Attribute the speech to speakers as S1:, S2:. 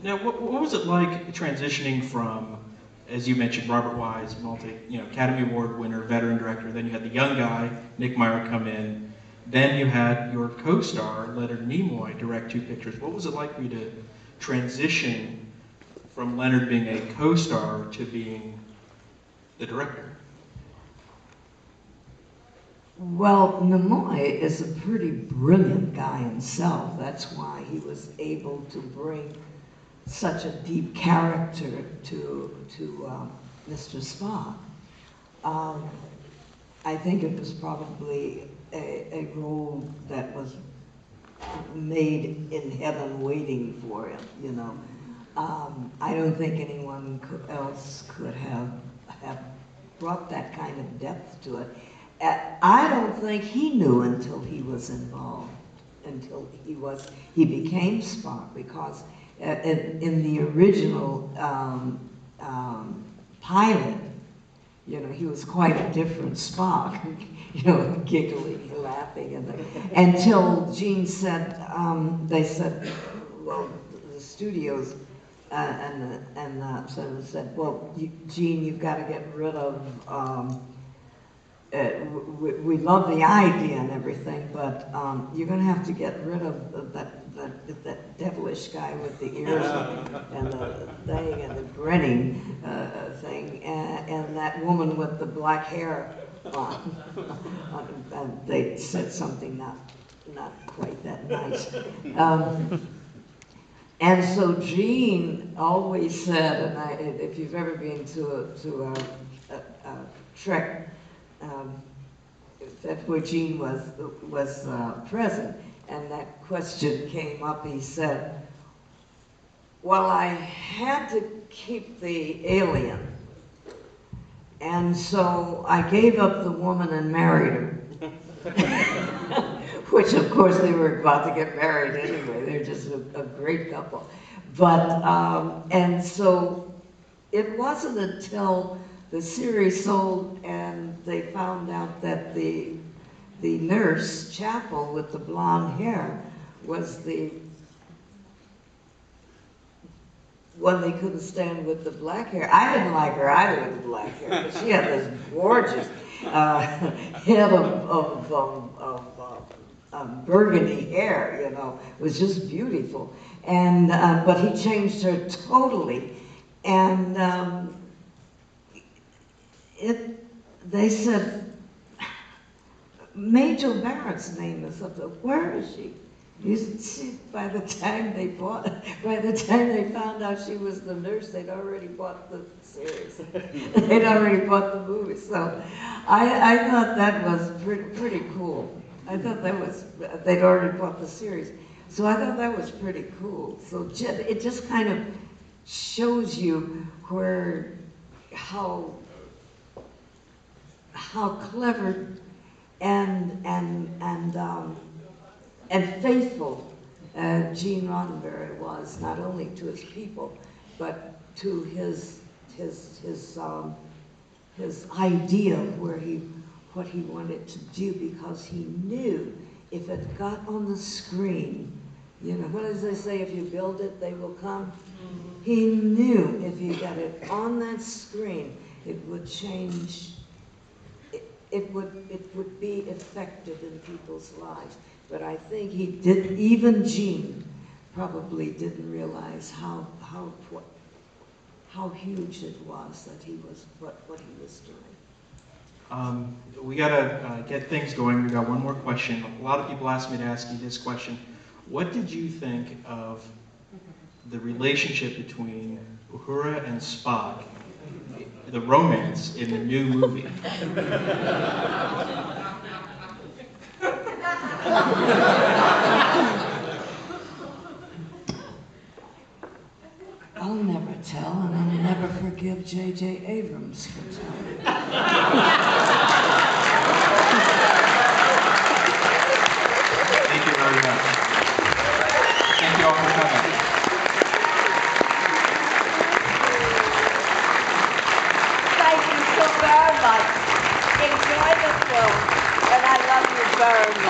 S1: Now, what was it like transitioning from, as you mentioned, Robert Wise, Academy Award winner, veteran director. Then you had the young guy, Nick Meyer, come in. Then you had your co-star, Leonard Nimoy, direct two pictures. What was it like for you to transition from Leonard being a co-star to being the director?
S2: Well, Nimoy is a pretty brilliant guy himself. That's why he was able to bring such a deep character to Mr. Spock. I think it was probably a role that was made in heaven waiting for him, you know. I don't think anyone else could have brought that kind of depth to it. I don't think he knew until he was involved, until he became Spock, because in the original pilot, you know, he was quite a different Spock, you know, giggling, laughing, until Gene said, they said, well, the studios so said, well, Gene, you've got to get rid of. We love the idea and everything, but you're going to have to get rid of that devilish guy with the ears and the thing and the grinning thing, and that woman with the black hair on. And they said something not quite that nice. And so Gene always said, and if you've ever been to a Trek, that's where Gene was present, and that question came up. He said, well, I had to keep the alien, and so I gave up the woman and married her. Which, of course, they were about to get married anyway. They're just a great couple. But, and so it wasn't until the series sold and they found out that the nurse, Chapel, with the blonde hair, was the one they couldn't stand with the black hair. I didn't like her either with the black hair, but she had this gorgeous head of burgundy hair, you know. It was just beautiful. And, but he changed her totally. And they said, Majel Barrett's name is up there. Where is she? By the time they found out she was the nurse, they'd already bought the series. They'd already bought the movie. So I thought that was pretty cool. I thought that was, they'd already bought the series. So I thought that was pretty cool. So it just kind of shows you how clever and faithful Gene Roddenberry was, not only to his people, but to his idea of what he wanted to do, because he knew if it got on the screen, you know, what does they say? If you build it, they will come. He knew if you got it on that screen, it would change. It would be effective in people's lives. But I think he did. Even Gene probably didn't realize how huge it was that he was what he was doing.
S1: We gotta get things going. We got one more question. A lot of people asked me to ask you this question. What did you think of the relationship between Uhura and Spock, the romance in the new movie?
S2: I'll never tell, and I'll never forgive J.J. Abrams for telling.
S1: Thank you very much. Thank you all for coming.
S3: Thank you so very much. Enjoy the film, and I love you very much.